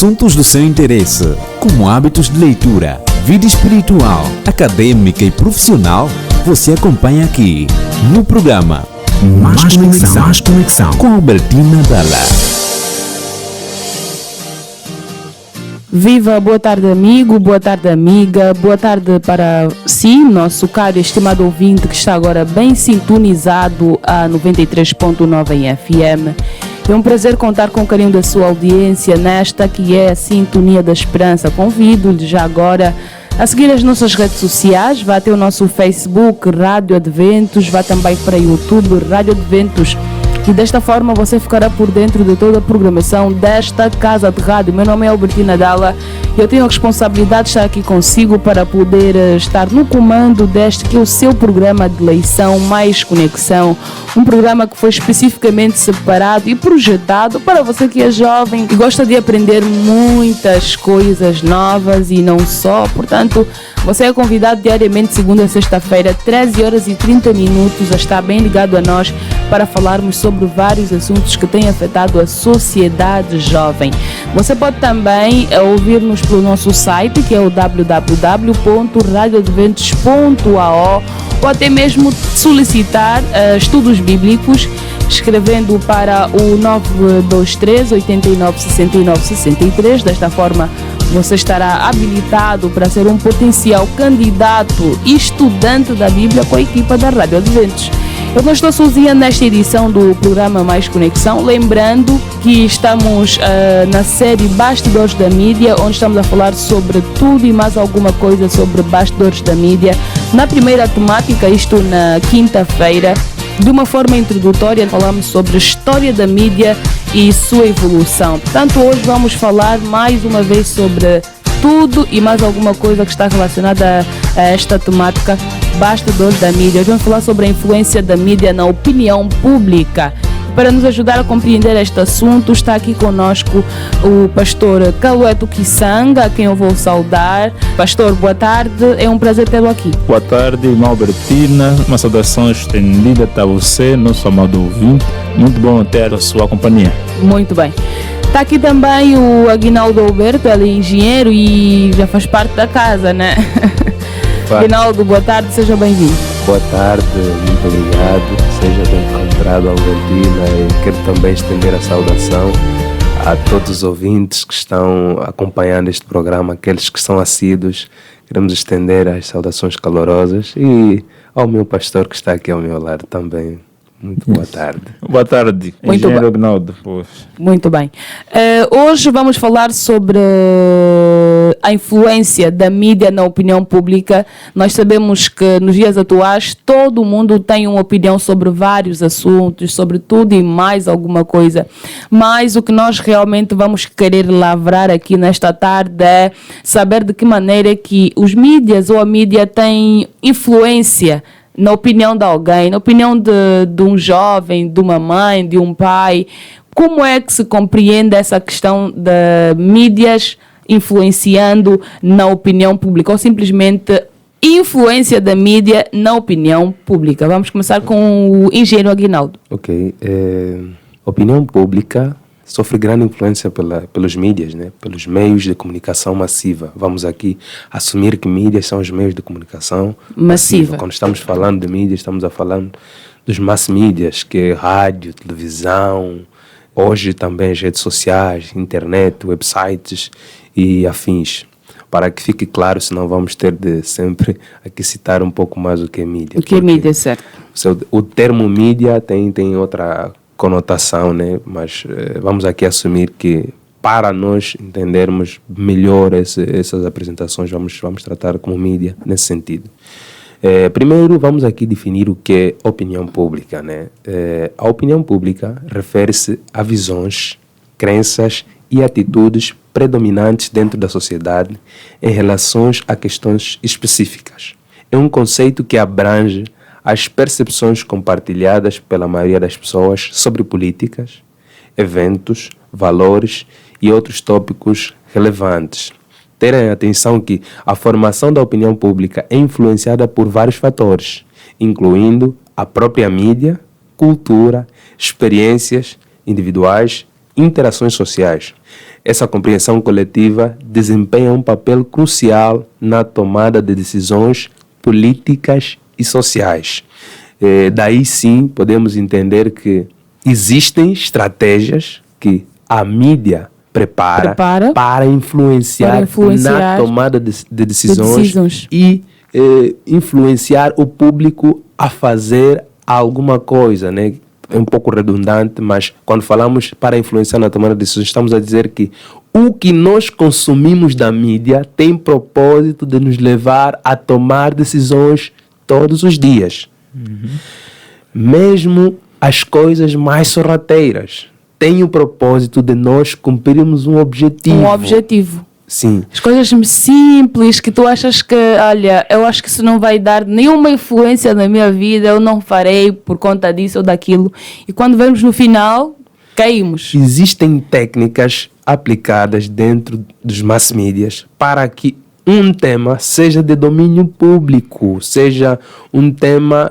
Assuntos do seu interesse, como hábitos de leitura, vida espiritual, acadêmica e profissional, você acompanha aqui no programa Mais Conexão com Albertina Dalla. Viva, boa tarde amigo, boa tarde amiga, boa tarde para si, nosso caro e estimado ouvinte que está agora bem sintonizado a 93.9 em FM. É um prazer contar com o carinho da sua audiência nesta que é a Sintonia da Esperança. Convido-lhe já agora a seguir as nossas redes sociais, vá até o nosso Facebook, Rádio Adventos, vá também para o YouTube, Rádio Adventos. E desta forma você ficará por dentro de toda a programação desta casa de rádio. Meu nome é Albertina Dalla e eu tenho a responsabilidade de estar aqui consigo para poder estar no comando deste que é o seu programa de eleição Mais Conexão. Um programa que foi especificamente separado e projetado para você que é jovem e gosta de aprender muitas coisas novas e não só. Portanto, você é convidado diariamente, segunda a sexta-feira, 13h30, a estar bem ligado a nós para falarmos sobre vários assuntos que têm afetado a sociedade jovem. Você pode também ouvir-nos pelo nosso site, que é o www.radioadventos.ao, ou até mesmo solicitar estudos bíblicos, escrevendo para o 923 89 69 63. Desta forma, você estará habilitado para ser um potencial candidato e estudante da Bíblia com a equipa da Rádio Adventos. Eu não estou sozinha nesta edição do programa Mais Conexão, lembrando que estamos na série Bastidores da Mídia, onde estamos a falar sobre tudo e mais alguma coisa sobre bastidores da mídia. Na primeira temática, isto na quinta-feira, de uma forma introdutória, falamos sobre a história da mídia e sua evolução. Portanto, hoje vamos falar mais uma vez sobre tudo e mais alguma coisa que está relacionada a esta temática, bastidores da mídia. Hoje vamos falar sobre a influência da mídia na opinião pública. Para nos ajudar a compreender este assunto, está aqui conosco o pastor Calueto Kisanga, a quem eu vou saudar. Pastor, boa tarde, é um prazer tê-lo aqui. Boa tarde, irmã Albertina, uma saudação estendida a você, nosso amado ouvinte. Muito bom ter a sua companhia. Muito bem. Está aqui também o Aguinaldo Alberto, ele é engenheiro e já faz parte da casa, né? Aguinaldo, boa tarde, seja bem-vindo. Boa tarde, muito obrigado, seja bem encontrado, Albertina, e quero também estender a saudação a todos os ouvintes que estão acompanhando este programa, aqueles que são assíduos. Queremos estender as saudações calorosas e ao meu pastor que está aqui ao meu lado também. Muito boa tarde. Boa tarde, engenheiro Aguinaldo. Muito bem. Hoje vamos falar sobre a influência da mídia na opinião pública. Nós sabemos que nos dias atuais todo mundo tem uma opinião sobre vários assuntos, sobre tudo e mais alguma coisa. Mas o que nós realmente vamos querer lavrar aqui nesta tarde é saber de que maneira que os mídias ou a mídia têm influência na opinião de alguém, na opinião de um jovem, de uma mãe, de um pai. Como é que se compreende essa questão de mídias influenciando na opinião pública ou simplesmente influência da mídia na opinião pública? Vamos começar com o engenheiro Aguinaldo. Ok. Opinião pública sofre grande influência pelos mídias, né? Pelos meios de comunicação massiva. Vamos aqui assumir que mídias são os meios de comunicação massiva. Quando estamos falando de mídias, estamos a falar dos mass mídias, que é rádio, televisão, hoje também as redes sociais, internet, websites e afins. Para que fique claro, senão vamos ter de sempre aqui citar um pouco mais o que é mídia. O que é mídia, certo? O termo mídia tem outra conotação, né? Mas vamos aqui assumir que para nós entendermos melhor essas apresentações, vamos tratar como mídia nesse sentido. Primeiro vamos aqui definir o que é opinião pública, né? A opinião pública refere-se a visões, crenças e atitudes predominantes dentro da sociedade em relação a questões específicas. É um conceito que abrange as percepções compartilhadas pela maioria das pessoas sobre políticas, eventos, valores e outros tópicos relevantes. Terem atenção que a formação da opinião pública é influenciada por vários fatores, incluindo a própria mídia, cultura, experiências individuais, interações sociais. essa compreensão coletiva desempenha um papel crucial na tomada de decisões políticas e sociais. Daí sim podemos entender que existem estratégias que a mídia prepara para influenciar na tomada de decisões e influenciar o público a fazer alguma coisa, né? É um pouco redundante, mas quando falamos para influenciar na tomada de decisões, estamos a dizer que o que nós consumimos da mídia tem propósito de nos levar a tomar decisões todos os dias. Mesmo as coisas mais sorrateiras têm o propósito de nós cumprirmos um objetivo. Um objetivo. Sim. As coisas simples que tu achas que, olha, eu acho que isso não vai dar nenhuma influência na minha vida, eu não farei por conta disso ou daquilo. E quando vemos no final, caímos. Existem técnicas aplicadas dentro dos mass medias para que um tema seja de domínio público, seja um tema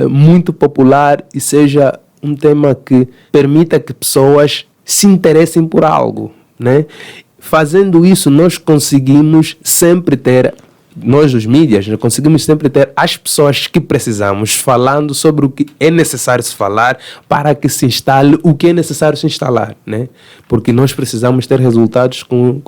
muito popular e seja um tema que permita que pessoas se interessem por algo, né? Fazendo isso, nós conseguimos sempre ter, nós os mídias, conseguimos sempre ter as pessoas que precisamos falando sobre o que é necessário se falar para que se instale o que é necessário se instalar, né? Porque nós precisamos ter resultados com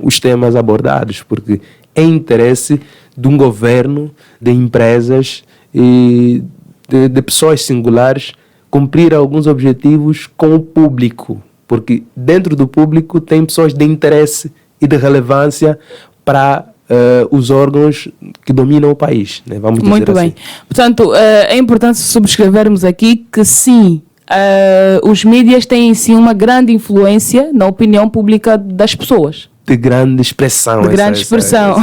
os temas abordados, porque é interesse de um governo, de empresas e de pessoas singulares cumprir alguns objetivos com o público. Porque dentro do público tem pessoas de interesse e de relevância para os órgãos que dominam o país, né? Vamos dizer muito bem. Assim. Portanto, é importante subscrevermos aqui que sim, os mídias têm sim uma grande influência na opinião pública das pessoas. De grande expressão. De grande expressão.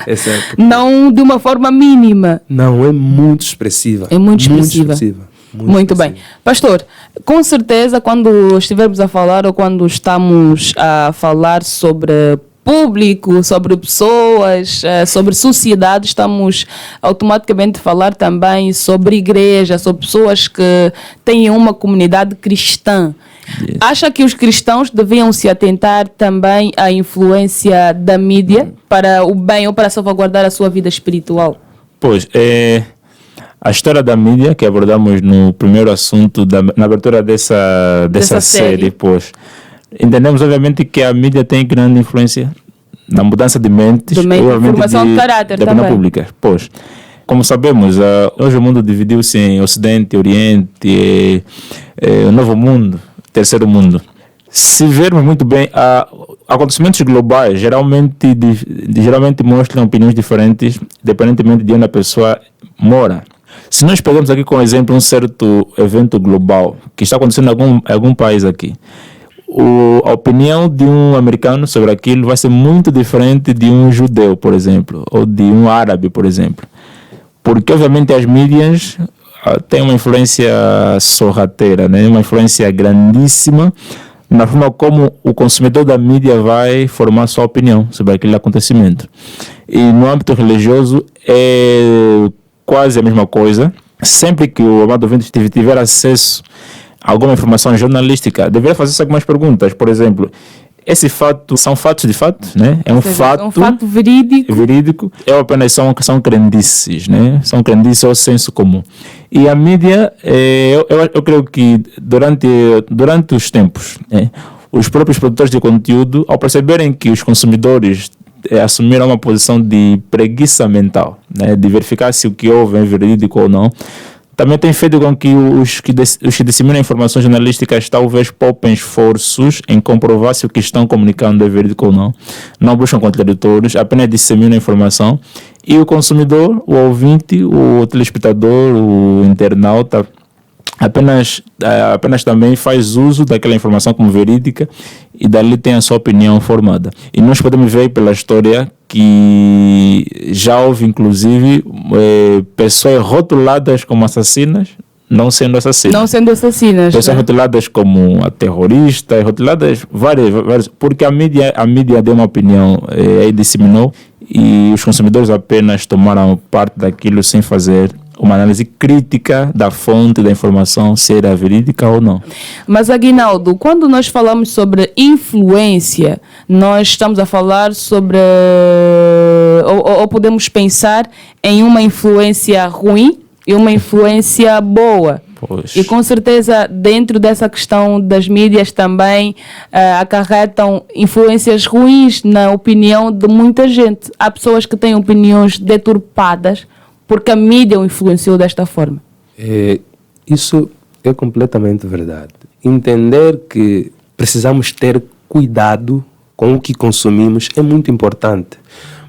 Essa não de uma forma mínima. Não, é muito expressiva. É muito expressiva. Muito bem. Pastor, com certeza quando estivermos a falar ou quando estamos a falar sobre público, sobre pessoas, sobre sociedade, estamos automaticamente a falar também sobre igreja, sobre pessoas que têm uma comunidade cristã. Yes. Acha que os cristãos deviam se atentar também à influência da mídia para o bem ou para salvaguardar a sua vida espiritual? Pois, a história da mídia, que abordamos no primeiro assunto, na abertura dessa série, pois, entendemos obviamente que a mídia tem grande influência na mudança de mentes, formação de caráter da opinião pública. Pois, como sabemos, hoje o mundo dividiu-se em Ocidente, Oriente, Novo Mundo, Terceiro Mundo. Se vermos muito bem, acontecimentos globais geralmente mostram opiniões diferentes, independentemente de onde a pessoa mora. Se nós pegamos aqui como exemplo um certo evento global que está acontecendo em algum país aqui, a opinião de um americano sobre aquilo vai ser muito diferente de um judeu, por exemplo, ou de um árabe, por exemplo. Porque, obviamente, as mídias têm uma influência sorrateira, né? Uma influência grandíssima na forma como o consumidor da mídia vai formar sua opinião sobre aquele acontecimento. E no âmbito religioso é quase a mesma coisa. Sempre que o amado ouvinte tiver acesso a alguma informação jornalística, deveria fazer algumas perguntas. Por exemplo, esse fato são fatos de fato, né? É um fato verídico. É apenas são crendices, né? São crendices ao senso comum. E a mídia, eu creio que durante os tempos, os próprios produtores de conteúdo, ao perceberem que os consumidores assumiram uma posição de preguiça mental, né, de verificar se o que houve é verídico ou não, também tem feito com que os que disseminam informações jornalísticas talvez poupem esforços em comprovar se o que estão comunicando é verídico ou não. Não buscam contraditores, apenas disseminam a informação. E o consumidor, o ouvinte, o telespectador, o internauta, apenas também faz uso daquela informação como verídica e dali tem a sua opinião formada. E nós podemos ver pela história que já houve inclusive pessoas rotuladas como assassinas, não sendo assassinas. Pessoas rotuladas como terroristas, rotuladas várias, porque a mídia deu uma opinião e disseminou, e os consumidores apenas tomaram parte daquilo sem fazer uma análise crítica da fonte da informação, se era verídica ou não. Mas, Aguinaldo, quando nós falamos sobre influência, nós estamos a falar sobre... Ou podemos pensar em uma influência ruim e uma influência boa. Pois. E com certeza dentro dessa questão das mídias também acarretam influências ruins na opinião de muita gente. Há pessoas que têm opiniões deturpadas porque a mídia o influenciou desta forma. Isso é completamente verdade. Entender que precisamos ter cuidado com o que consumimos é muito importante.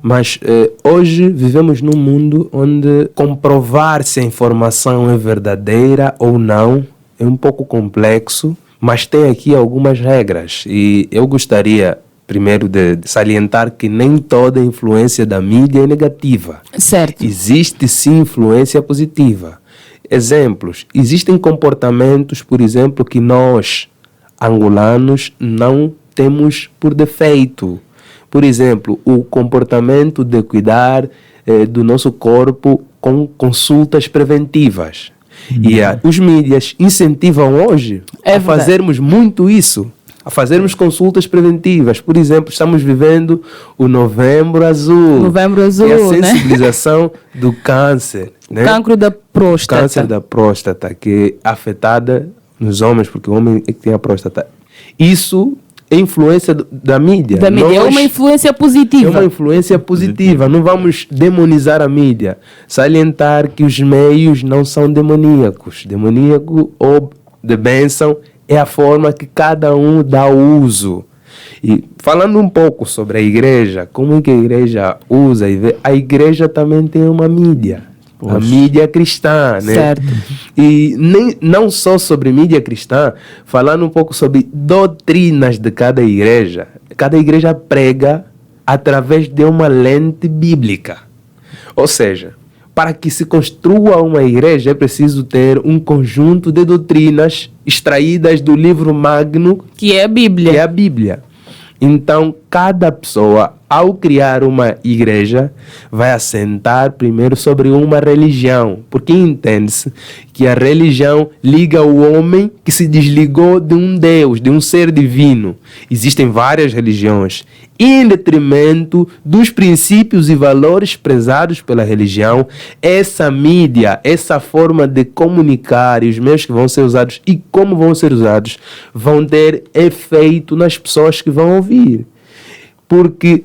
Mas hoje vivemos num mundo onde comprovar se a informação é verdadeira ou não é um pouco complexo, mas tem aqui algumas regras. E eu gostaria, primeiro, de salientar que nem toda influência da mídia é negativa. Certo. Existe sim influência positiva. Exemplos. Existem comportamentos, por exemplo, que nós, angolanos, não temos por defeito. Por exemplo, o comportamento de cuidar do nosso corpo com consultas preventivas. E os mídias incentivam hoje a fazermos muito isso, a fazermos consultas preventivas. Por exemplo, estamos vivendo o Novembro Azul. Novembro Azul, que é a sensibilização do câncer. Né? Cancro da próstata. Câncer da próstata, que é afetada nos homens, porque o homem é que tem a próstata. Isso é influência da mídia. Da mídia. É uma influência positiva. É uma influência positiva. Não vamos demonizar a mídia. Salientar que os meios não são demoníacos. Demoníaco ou de bênção é a forma que cada um dá uso. E falando um pouco sobre a igreja, como é que a igreja usa e vê, a igreja também tem uma mídia. Poxa. A mídia cristã, né? Certo. E não só sobre mídia cristã, falando um pouco sobre doutrinas de cada igreja. Cada igreja prega através de uma lente bíblica. Ou seja, para que se construa uma igreja é preciso ter um conjunto de doutrinas extraídas do livro magno, que é a Bíblia. Que é a Bíblia. Então, cada pessoa, ao criar uma igreja, vai assentar primeiro sobre uma religião, porque entende-se que a religião liga o homem que se desligou de um Deus, de um ser divino. Existem várias religiões. Em detrimento dos princípios e valores prezados pela religião, essa mídia, essa forma de comunicar e os meios que vão ser usados e como vão ser usados, vão ter efeito nas pessoas que vão ouvir. Porque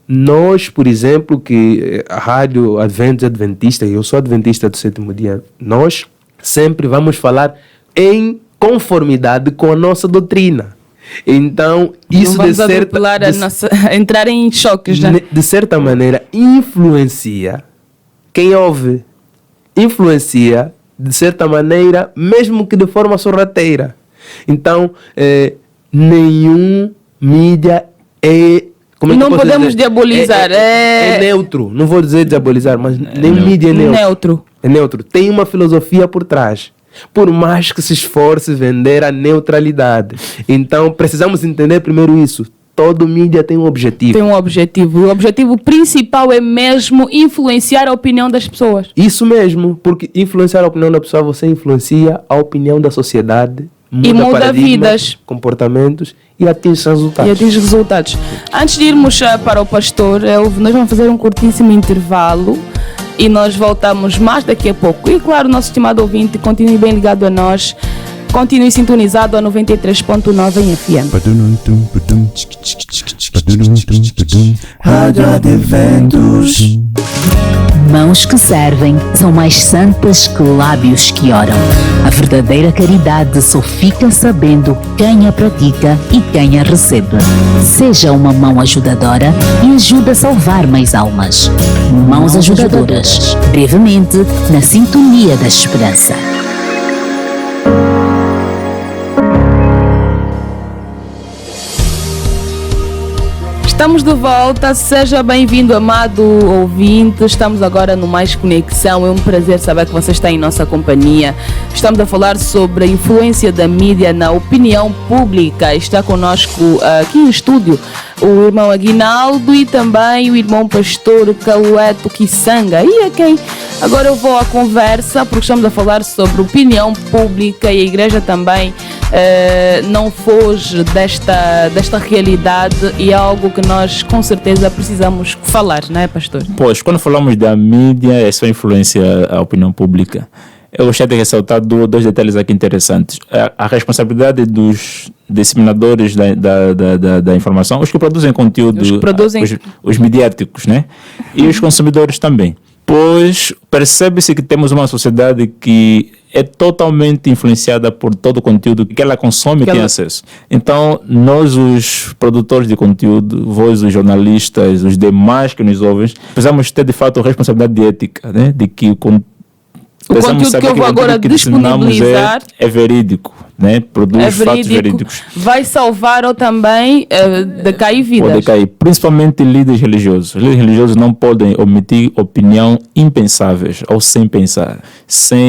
nós, por exemplo, que a Rádio Adventista, eu sou adventista do sétimo dia, nós sempre vamos falar em conformidade com a nossa doutrina. Então, isso não vamos entrar em choques, né? De certa maneira, influencia quem ouve. Influencia, de certa maneira, mesmo que de forma sorrateira. Então, nenhum mídia é... E não podemos diabolizar. É neutro. Não vou dizer diabolizar, mas nenhum mídia é neutro. É neutro. Tem uma filosofia por trás. Por mais que se esforce vender a neutralidade. Então, precisamos entender primeiro isso. Todo mídia tem um objetivo. Tem um objetivo. O objetivo principal é mesmo influenciar a opinião das pessoas. Isso mesmo. Porque influenciar a opinião da pessoa, você influencia a opinião da sociedade. Muda vidas, comportamentos e atinge resultados. Antes de irmos para o pastor, nós vamos fazer um curtíssimo intervalo e nós voltamos mais daqui a pouco. E claro, nosso estimado ouvinte, continue bem ligado a nós, continue sintonizado a 93.9 em FM. Rádio Adventos. Mãos que servem são mais santas que lábios que oram. A verdadeira caridade só fica sabendo quem a pratica e quem a recebe. Seja uma mão ajudadora e ajude a salvar mais almas. Mãos ajudadoras, brevemente na sintonia da esperança. Estamos de volta, seja bem-vindo, amado ouvinte. Estamos agora no Mais Conexão. É um prazer saber que você está em nossa companhia. Estamos a falar sobre a influência da mídia na opinião pública. Está conosco aqui em estúdio o irmão Aguinaldo e também o irmão pastor Calueto Kisanga. E a quem agora eu vou à conversa, porque estamos a falar sobre opinião pública e a igreja também não foge desta realidade, e é algo que nós com certeza precisamos falar, não é, pastor? Pois, quando falamos da mídia, essa influência a opinião pública, eu gostaria de ressaltar dois detalhes aqui interessantes. A responsabilidade dos disseminadores da informação, os que produzem conteúdo, os mediáticos, né? E os consumidores também. Pois percebe-se que temos uma sociedade que é totalmente influenciada por todo o conteúdo que ela consome e tem acesso. Então, nós, os produtores de conteúdo, vós, os jornalistas, os demais que nos ouvem, precisamos ter, de fato, responsabilidade ética, né? De que o conteúdo que eu vou agora disponibilizar é verídico, né? Produz fatos verídicos. Vai salvar ou também decair vidas. Pode decair, principalmente líderes religiosos. Líderes religiosos não podem omitir opinião impensáveis ou sem pensar, sem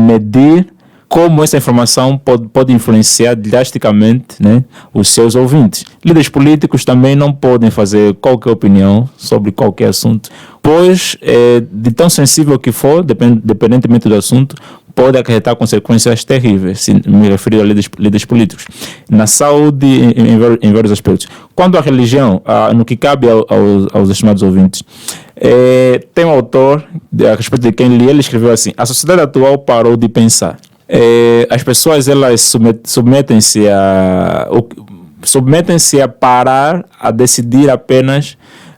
medir como essa informação pode influenciar drasticamente, né, os seus ouvintes. Líderes políticos também não podem fazer qualquer opinião sobre qualquer assunto, pois de tão sensível que for, dependentemente do assunto, pode acarretar consequências terríveis, se me refiro a líderes políticos, na saúde em vários aspectos. Quanto à religião, no que cabe aos estimados ouvintes, tem um autor, a respeito de quem li, ele escreveu assim: a sociedade atual parou de pensar. As pessoas, elas submetem-se a parar, a decidir apenas,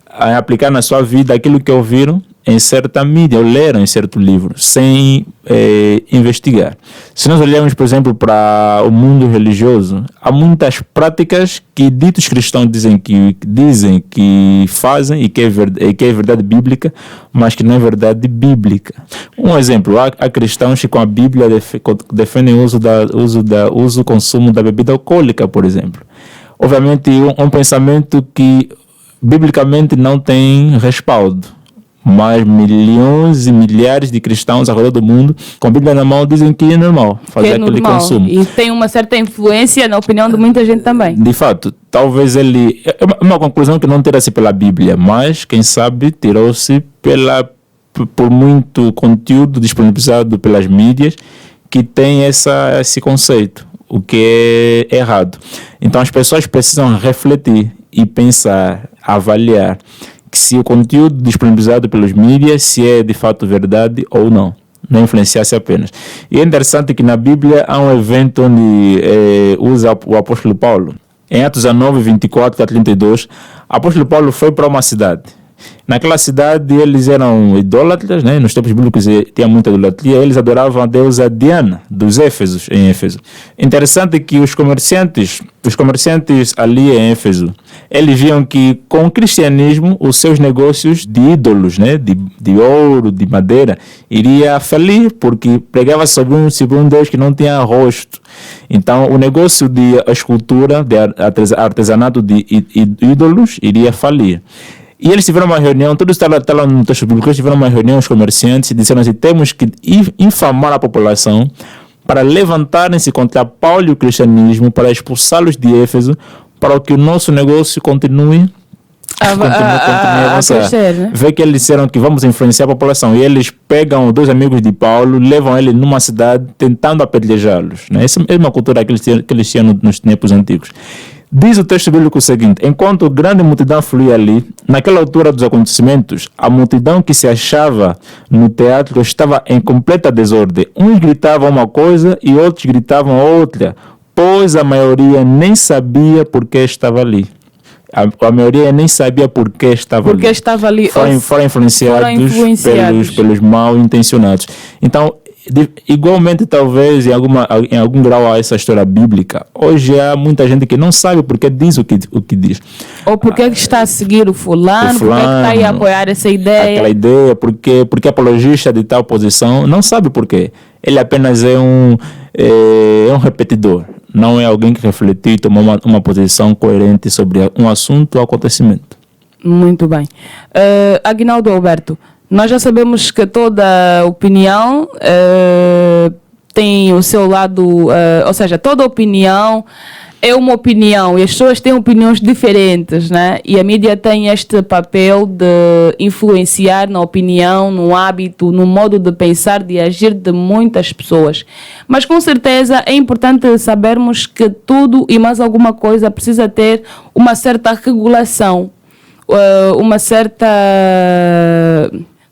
a aplicar na sua vida aquilo que ouviram em certa mídia, ou leram em certo livro, sem investigar. Se nós olharmos, por exemplo, para o mundo religioso, há muitas práticas que ditos cristãos dizem que fazem e que é verdade bíblica, mas que não é verdade bíblica. Um exemplo, há cristãos que com a Bíblia defendem o consumo da bebida alcoólica, por exemplo. Obviamente, um pensamento que biblicamente não tem respaldo. Mas milhões e milhares de cristãos ao redor do mundo, com a Bíblia na mão, dizem que é normal fazer aquele consumo. E tem uma certa influência na opinião de muita gente também. De fato, talvez ele... É uma conclusão que não terá-se pela Bíblia, mas, quem sabe, tirou-se por muito conteúdo disponibilizado pelas mídias que tem esse conceito, o que é errado. Então, as pessoas precisam refletir e pensar, avaliar, que se o conteúdo disponibilizado pelos mídias, se é de fato verdade ou não influenciasse apenas. E é interessante que na Bíblia há um evento onde usa o apóstolo Paulo. Em Atos 19, 24 a 32, o apóstolo Paulo foi para uma cidade. Naquela cidade eles eram idólatras, né? Nos tempos bíblicos tinha muita idolatria. Eles adoravam a deusa Diana, dos Éfesos, em Éfeso. Interessante que os comerciantes ali em Éfeso, eles viam que com o cristianismo os seus negócios de ídolos, né? de ouro, de madeira, iria falir, porque pregava sobre um Deus que não tinha rosto. Então o negócio de escultura, de artesanato de ídolos, iria falir. E eles tiveram uma reunião, tudo está lá no texto bíblico, eles tiveram uma reunião, os comerciantes, e disseram assim: temos que infamar a população para levantarem-se contra Paulo e o cristianismo, para expulsá-los de Éfeso, para que o nosso negócio continue a avançar. Né? Vê que eles disseram que vamos influenciar a população, e eles pegam dois amigos de Paulo, levam ele numa cidade, tentando apedrejá-los. Né? Essa é uma cultura que eles tinham nos tempos antigos. Diz o texto bíblico o seguinte: enquanto grande multidão fluía ali, naquela altura dos acontecimentos, a multidão que se achava no teatro estava em completa desordem. Uns gritavam uma coisa e outros gritavam outra, pois a maioria nem sabia por que estava ali. A maioria nem sabia por que estava ali. Foram influenciados pelos mal intencionados. Então, igualmente, talvez em algum grau a essa história bíblica, hoje há muita gente que não sabe porque diz o que diz. Ou porque está a seguir o fulano, porque está aí a apoiar essa ideia. Aquela ideia, porque apologista de tal posição, não sabe por quê. Ele apenas é um repetidor. Não é alguém que refletiu e tomou uma posição coerente sobre um assunto ou acontecimento. Muito bem. Aguinaldo Alberto, nós já sabemos que toda opinião tem o seu lado, ou seja, toda opinião é uma opinião e as pessoas têm opiniões diferentes, né? E a mídia tem este papel de influenciar na opinião, no hábito, no modo de pensar, de agir de muitas pessoas. Mas com certeza é importante sabermos que tudo e mais alguma coisa precisa ter uma certa regulação, uma certa...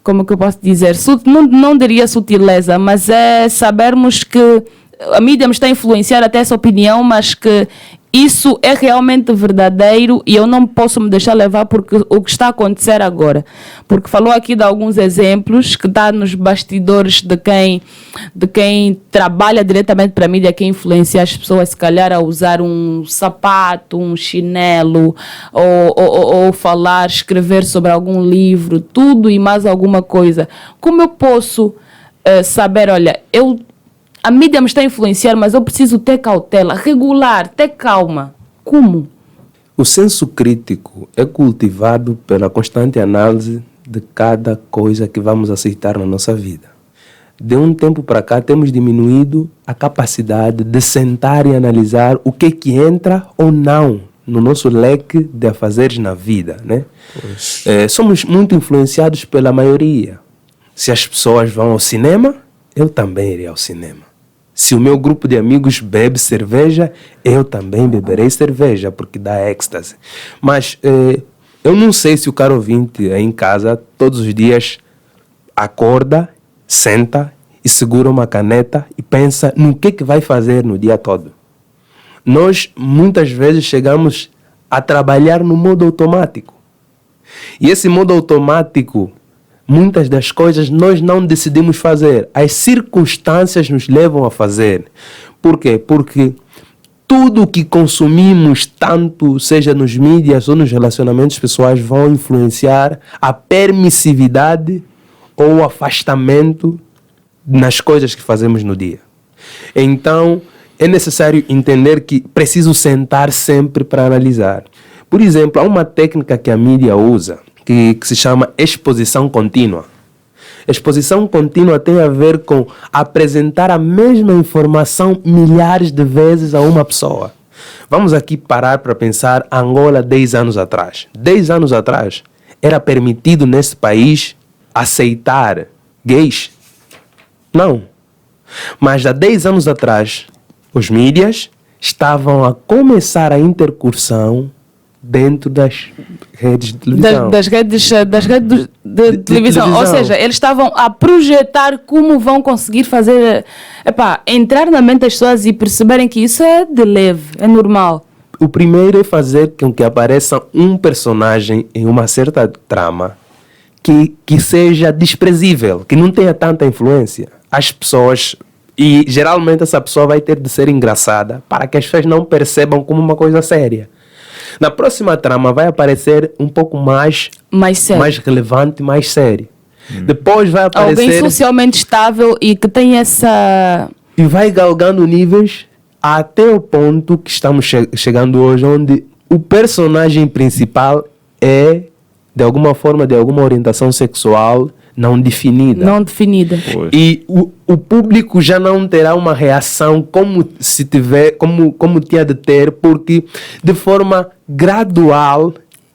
como que eu posso dizer? Não diria sutileza, mas é sabermos que a mídia me está a influenciar até essa opinião, mas que isso é realmente verdadeiro e eu não posso me deixar levar porque o que está a acontecer agora. Porque falou aqui de alguns exemplos que está nos bastidores de quem trabalha diretamente para a mídia, quem influencia as pessoas, se calhar, a usar um sapato, um chinelo, ou falar, escrever sobre algum livro, tudo e mais alguma coisa. Como eu posso saber, olha, a mídia me está a influenciar, mas eu preciso ter cautela, regular, ter calma. Como? O senso crítico é cultivado pela constante análise de cada coisa que vamos aceitar na nossa vida. De um tempo para cá, temos diminuído a capacidade de sentar e analisar o que entra ou não no nosso leque de afazeres na vida, né? Somos muito influenciados pela maioria. Se as pessoas vão ao cinema, eu também irei ao cinema. Se o meu grupo de amigos bebe cerveja, eu também beberei cerveja, porque dá êxtase. Mas eu não sei se o caro ouvinte aí em casa, todos os dias, acorda, senta e segura uma caneta e pensa no que vai fazer no dia todo. Nós, muitas vezes, chegamos a trabalhar no modo automático. E esse modo automático, muitas das coisas nós não decidimos fazer. As circunstâncias nos levam a fazer. Por quê? Porque tudo o que consumimos, tanto seja nos mídias ou nos relacionamentos pessoais, vão influenciar a permissividade ou o afastamento nas coisas que fazemos no dia. Então, é necessário entender que preciso sentar sempre para analisar. Por exemplo, há uma técnica que a mídia usa, que se chama exposição contínua. Exposição contínua tem a ver com apresentar a mesma informação milhares de vezes a uma pessoa. Vamos aqui parar para pensar Angola 10 anos atrás. 10 anos atrás, era permitido nesse país aceitar gays? Não. Mas há 10 anos atrás, os mídias estavam a começar a intercursão dentro das redes de televisão. Das redes de televisão. Ou seja, eles estavam a projetar como vão conseguir fazer, entrar na mente das pessoas e perceberem que isso é de leve, é normal. O primeiro é fazer com que apareça um personagem em uma certa trama que seja desprezível, que não tenha tanta influência. As pessoas, e geralmente essa pessoa vai ter de ser engraçada para que as pessoas não percebam como uma coisa séria. Na próxima trama vai aparecer um pouco mais relevante, mais sério. Depois vai aparecer... alguém socialmente estável e que tem essa... E vai galgando níveis até o ponto que estamos chegando hoje, onde o personagem principal é, de alguma forma, de alguma orientação sexual não definida. Não definida. E o público já não terá uma reação como tinha de ter, porque de forma gradual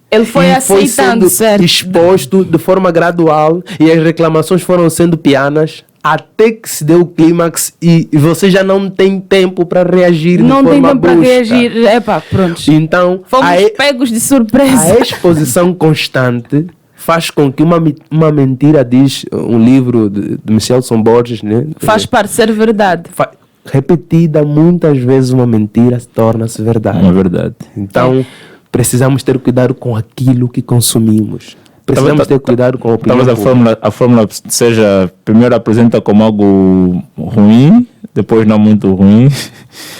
ele foi aceitando, sendo exposto de forma gradual e as reclamações foram sendo pianas até que se deu o clímax e você já não tem tempo para reagir de forma brusca. Não tem tempo para reagir. Pronto. Então, fomos pegos de surpresa. A exposição constante faz com que uma mentira, diz um livro de Michelson Borges, né? Faz parecer verdade. Repetida muitas vezes uma mentira torna-se verdade. É verdade. Então, precisamos ter cuidado com aquilo que consumimos. Precisamos ter cuidado com a opinião pública. A fórmula seja, primeiro apresenta como algo ruim, depois não muito ruim,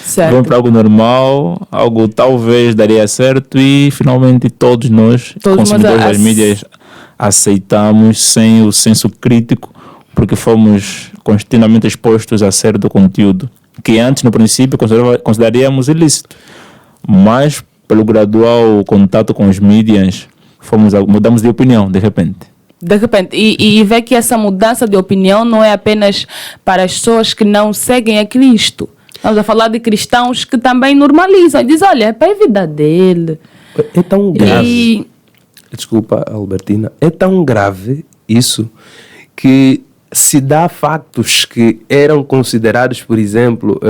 certo. Vem para algo normal, algo talvez daria certo e finalmente todos nós, consumidores das mídias, aceitamos sem o senso crítico, porque fomos continuamente expostos a certo conteúdo que antes, no princípio, consideraríamos ilícito, mas pelo gradual contato com os mídias, mudamos de opinião, de repente. De repente, e vê que essa mudança de opinião não é apenas para as pessoas que não seguem a Cristo. Estamos a falar de cristãos que também normalizam. Dizem, olha, é para a vida dele. É tão grave. Desculpa, Albertina. É tão grave isso que se dá factos que eram considerados, por exemplo,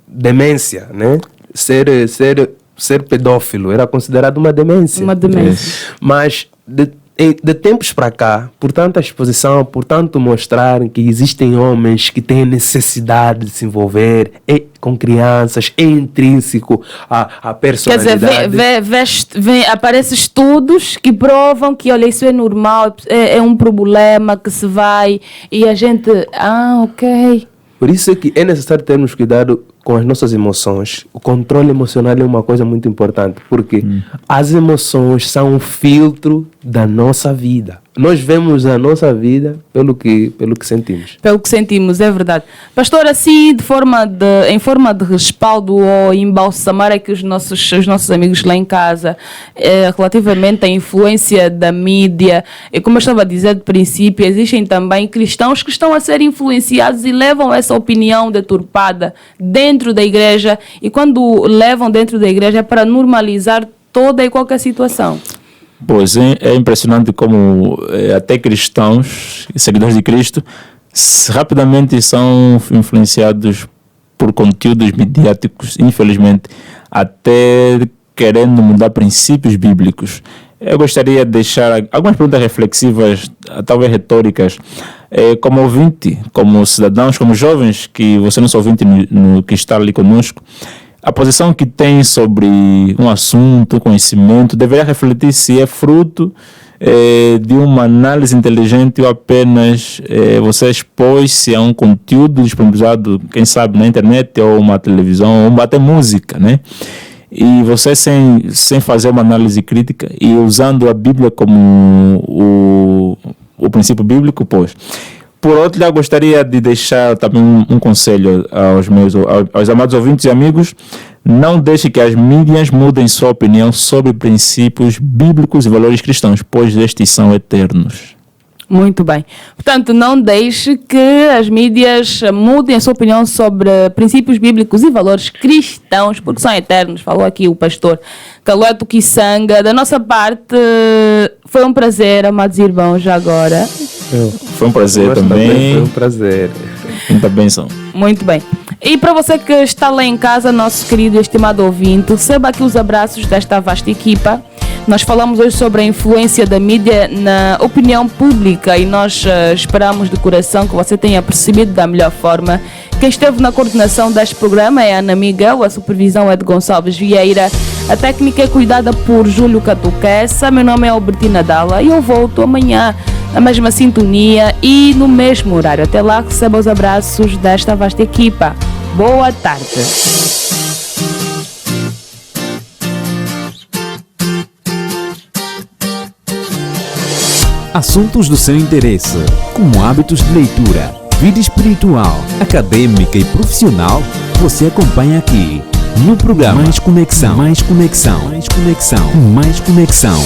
demência, né? Ser pedófilo era considerado uma demência. Uma demência. Mas de tempos para cá, por tanta exposição, por tanto mostrar que existem homens que têm necessidade de se envolver com crianças, é intrínseco à personalidade. Quer dizer, aparecem estudos que provam que, olha, isso é normal, é um problema que se vai, e a gente, ok. Por isso é que é necessário termos cuidado com as nossas emoções. O controle emocional é uma coisa muito importante, porque as emoções são um filtro da nossa vida. Nós vemos a nossa vida pelo que sentimos. Pelo que sentimos, é verdade. Pastor, assim, em forma de respaldo ou embalsamar aqui os nossos amigos lá em casa, relativamente à influência da mídia, e como eu estava a dizer de princípio, existem também cristãos que estão a ser influenciados e levam essa opinião deturpada dentro da igreja, e quando levam dentro da igreja é para normalizar toda e qualquer situação. Pois é impressionante como até cristãos, seguidores de Cristo, rapidamente são influenciados por conteúdos midiáticos, infelizmente, até querendo mudar princípios bíblicos. Eu gostaria de deixar algumas perguntas reflexivas, talvez retóricas, como ouvinte, como cidadãos, como jovens, que você não é ouvinte que está ali conosco. A posição que tem sobre um assunto, conhecimento, deveria refletir se é fruto de uma análise inteligente ou apenas você expôs-se a um conteúdo disponibilizado, quem sabe, na internet ou uma televisão, ou até música, né? E você sem fazer uma análise crítica e usando a Bíblia como o princípio bíblico, pois. Por outro lado, gostaria de deixar também um conselho aos amados ouvintes e amigos. Não deixe que as mídias mudem sua opinião sobre princípios bíblicos e valores cristãos, pois estes são eternos. Muito bem. Portanto, não deixe que as mídias mudem a sua opinião sobre princípios bíblicos e valores cristãos, porque são eternos. Falou aqui o pastor Caloeto Kisanga. Da nossa parte, foi um prazer, amados irmãos, já agora. Foi um prazer também. Foi um prazer. Muita bênção. Muito bem. E para você que está lá em casa, nosso querido e estimado ouvinte, receba aqui os abraços desta vasta equipa. Nós falamos hoje sobre a influência da mídia na opinião pública e nós esperamos de coração que você tenha percebido da melhor forma. Quem esteve na coordenação deste programa é a Ana Miguel, a supervisão é de Gonçalves Vieira, a técnica é cuidada por Júlio Catuquessa, meu nome é Albertina Dalla e eu volto amanhã na mesma sintonia e no mesmo horário. Até lá, receba os abraços desta vasta equipa. Boa tarde. Assuntos do seu interesse, como hábitos de leitura, vida espiritual, acadêmica e profissional, você acompanha aqui no programa Mais Conexão. Mais Conexão. Mais Conexão. Mais Conexão.